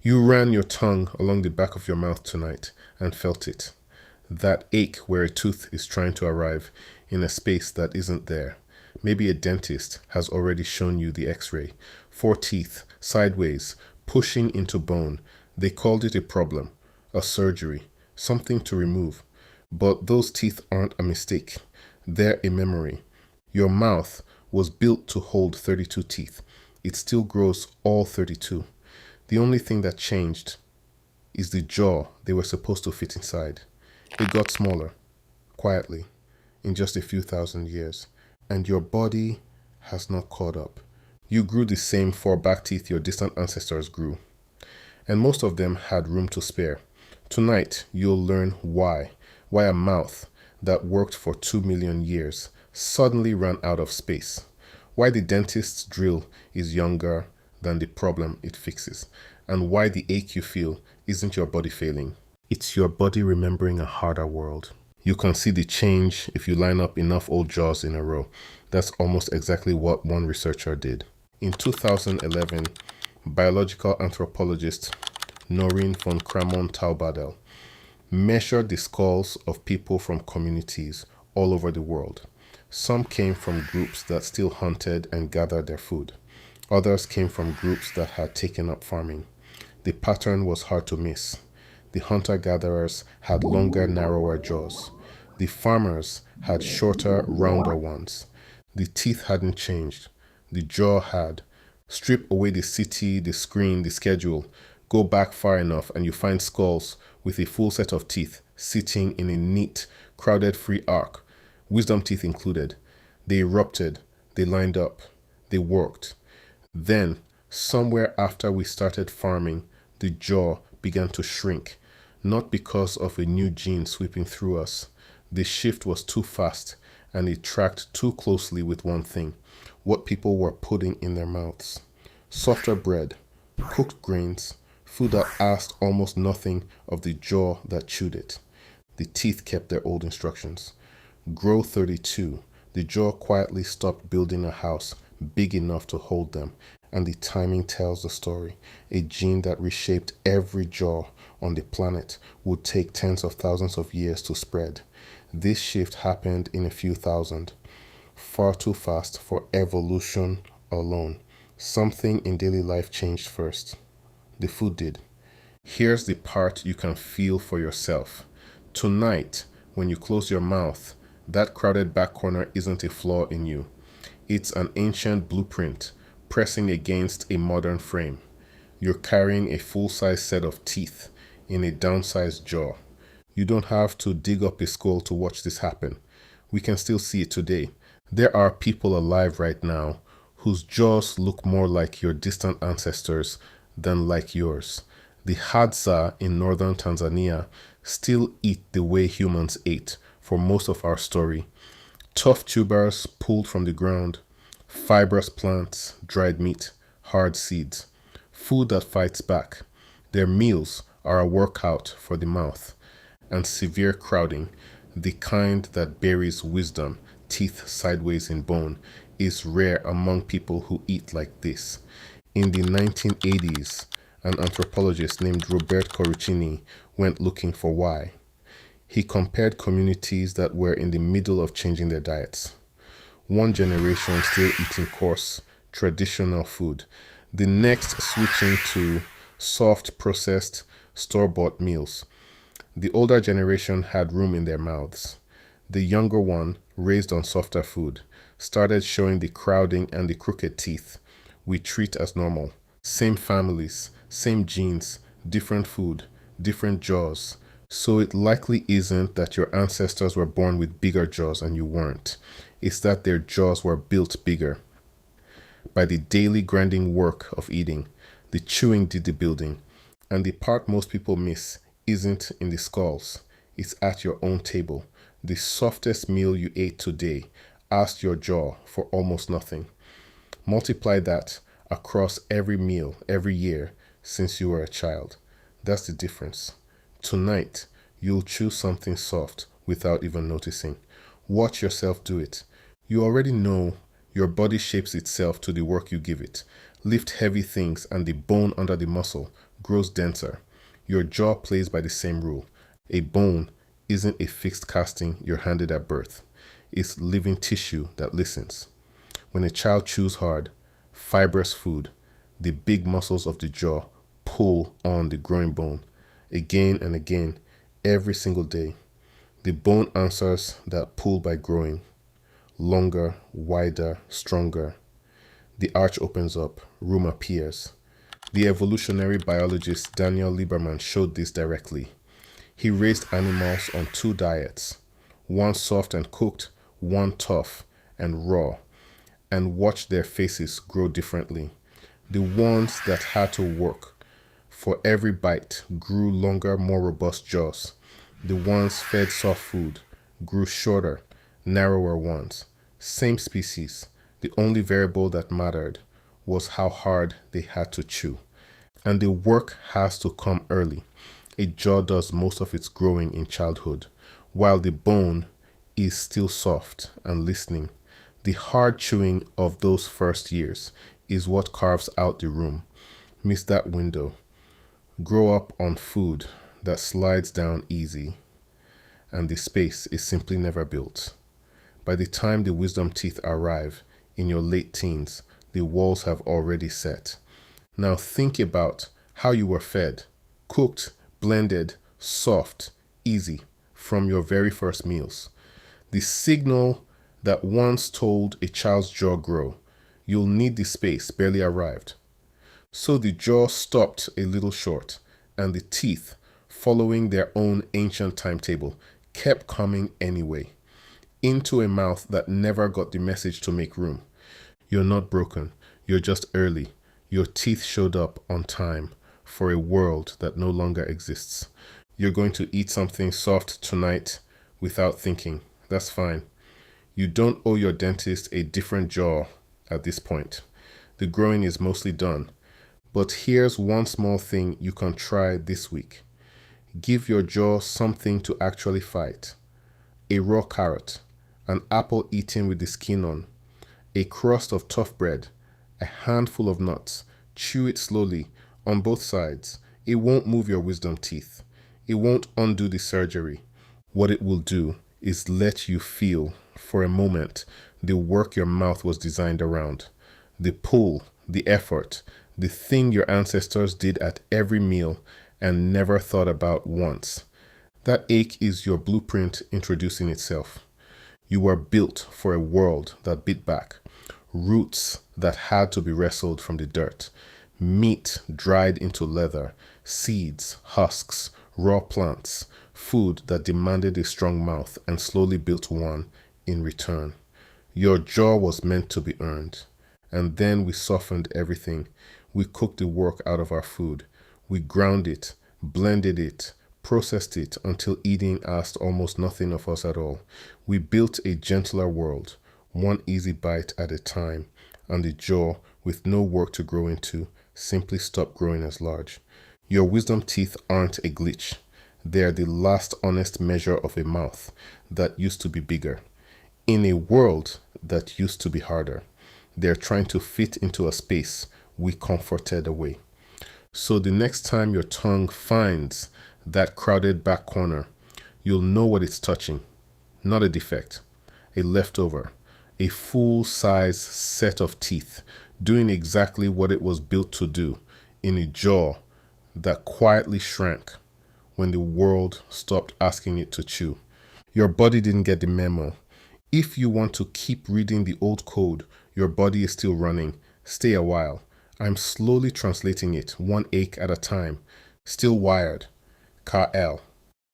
You ran your tongue along the back of your mouth tonight and felt it. That ache where a tooth is trying to arrive in a space that isn't there. Maybe a dentist has already shown you the x-ray. 4 teeth, sideways, pushing into bone. They called it a problem, a surgery, something to remove. But those teeth aren't a mistake. They're a memory. Your mouth was built to hold 32 teeth. It still grows all 32. The only thing that changed is the jaw they were supposed to fit inside. It got smaller, quietly, in just a few thousand years, and your body has not caught up. You grew the same 4 back teeth your distant ancestors grew, and most of them had room to spare. Tonight, you'll learn why a mouth that worked for 2 million years suddenly ran out of space, why the dentist's drill is younger than the problem it fixes, and why the ache you feel isn't your body failing. It's your body remembering a harder world. You can see the change if you line up enough old jaws in a row. That's almost exactly what one researcher did. In 2011, biological anthropologist Noreen von Kramon-Taubadel measured the skulls of people from communities all over the world. Some came from groups that still hunted and gathered their food. Others came from groups that had taken up farming. The pattern was hard to miss. The hunter-gatherers had longer, narrower jaws. The farmers had shorter, rounder ones. The teeth hadn't changed. The jaw had. Strip away the city, the screen, the schedule. Go back far enough and you find skulls with a full set of teeth sitting in a neat, crowded free arc, wisdom teeth included. They erupted. They lined up. They worked. Then, somewhere after we started farming, the jaw began to shrink, not because of a new gene sweeping through us. The shift was too fast, and it tracked too closely with one thing, what people were putting in their mouths. Softer bread, cooked grains, food that asked almost nothing of the jaw that chewed it. The teeth kept their old instructions. Grow 32. The jaw quietly stopped building a house big enough to hold them, and the timing tells the story. A gene that reshaped every jaw on the planet would take tens of thousands of years to spread. This shift happened in a few thousand, far too fast for evolution alone. Something in daily life changed first. The food did. Here's the part you can feel for yourself. Tonight, when you close your mouth, that crowded back corner isn't a flaw in you. It's an ancient blueprint pressing against a modern frame. You're carrying a full-size set of teeth in a downsized jaw. You don't have to dig up a skull to watch this happen. We can still see it today. There are people alive right now whose jaws look more like your distant ancestors than like yours. The Hadza in northern Tanzania still eat the way humans ate for most of our story. Tough tubers pulled from the ground, fibrous plants, dried meat, hard seeds, food that fights back. Their meals are a workout for the mouth, and severe crowding, the kind that buries wisdom, teeth sideways in bone, is rare among people who eat like this. In the 1980s, an anthropologist named Robert Corrucini went looking for why. He compared communities that were in the middle of changing their diets. One generation still eating coarse, traditional food. The next switching to soft, processed, store-bought meals. The older generation had room in their mouths. The younger one, raised on softer food, started showing the crowding and the crooked teeth we treat as normal. Same families, same genes, different food, different jaws. So it likely isn't that your ancestors were born with bigger jaws and you weren't. It's that their jaws were built bigger. By the daily grinding work of eating, the chewing did the building. And the part most people miss isn't in the skulls. It's at your own table. The softest meal you ate today asked your jaw for almost nothing. Multiply that across every meal, every year since you were a child. That's the difference. Tonight, you'll chew something soft without even noticing. Watch yourself do it. You already know your body shapes itself to the work you give it. Lift heavy things and the bone under the muscle grows denser. Your jaw plays by the same rule. A bone isn't a fixed casting you're handed at birth. It's living tissue that listens. When a child chews hard, fibrous food, the big muscles of the jaw pull on the growing bone again and again, every single day. The bone answers that pull by growing longer, wider, stronger. The arch opens up, room appears. The evolutionary biologist Daniel Lieberman showed this directly. He raised animals on two diets, one soft and cooked, one tough and raw, and watched their faces grow differently. The ones that had to work for every bite grew longer, more robust jaws. The ones fed soft food grew shorter, narrower ones. Same species. The only variable that mattered was how hard they had to chew. And the work has to come early. A jaw does most of its growing in childhood, while the bone is still soft and listening. The hard chewing of those first years is what carves out the room. Miss that window. Grow up on food that slides down easy, and the space is simply never built. By the time the wisdom teeth arrive in your late teens, the walls have already set. Now think about how you were fed, cooked, blended, soft, easy from your very first meals. The signal that once told a child's jaw grow, you'll need the space barely arrived. So the jaw stopped a little short, and the teeth, following their own ancient timetable, kept coming anyway, into a mouth that never got the message to make room. You're not broken, you're just early. Your teeth showed up on time for a world that no longer exists. You're going to eat something soft tonight without thinking. That's fine. You don't owe your dentist a different jaw at this point. The growing is mostly done. But here's one small thing you can try this week. Give your jaw something to actually fight. A raw carrot, an apple eaten with the skin on, a crust of tough bread, a handful of nuts. Chew it slowly on both sides. It won't move your wisdom teeth. It won't undo the surgery. What it will do is let you feel, for a moment, the work your mouth was designed around. The pull, the effort, the thing your ancestors did at every meal and never thought about once. That ache is your blueprint introducing itself. You were built for a world that bit back, roots that had to be wrestled from the dirt, meat dried into leather, seeds, husks, raw plants, food that demanded a strong mouth and slowly built one in return. Your jaw was meant to be earned. And then we softened everything. We cooked the work out of our food. We ground it, blended it, processed it until eating asked almost nothing of us at all. We built a gentler world, one easy bite at a time, and the jaw, with no work to grow into, simply stopped growing as large. Your wisdom teeth aren't a glitch. They're the last honest measure of a mouth that used to be bigger, in a world that used to be harder. They're trying to fit into a space we comforted away. So the next time your tongue finds that crowded back corner, you'll know what it's touching. Not a defect, a leftover, a full-size set of teeth doing exactly what it was built to do in a jaw that quietly shrank when the world stopped asking it to chew. Your body didn't get the memo. If you want to keep reading the old code, your body is still running. Stay a while. I'm slowly translating it, one ache at a time. Still wired. Ka-El.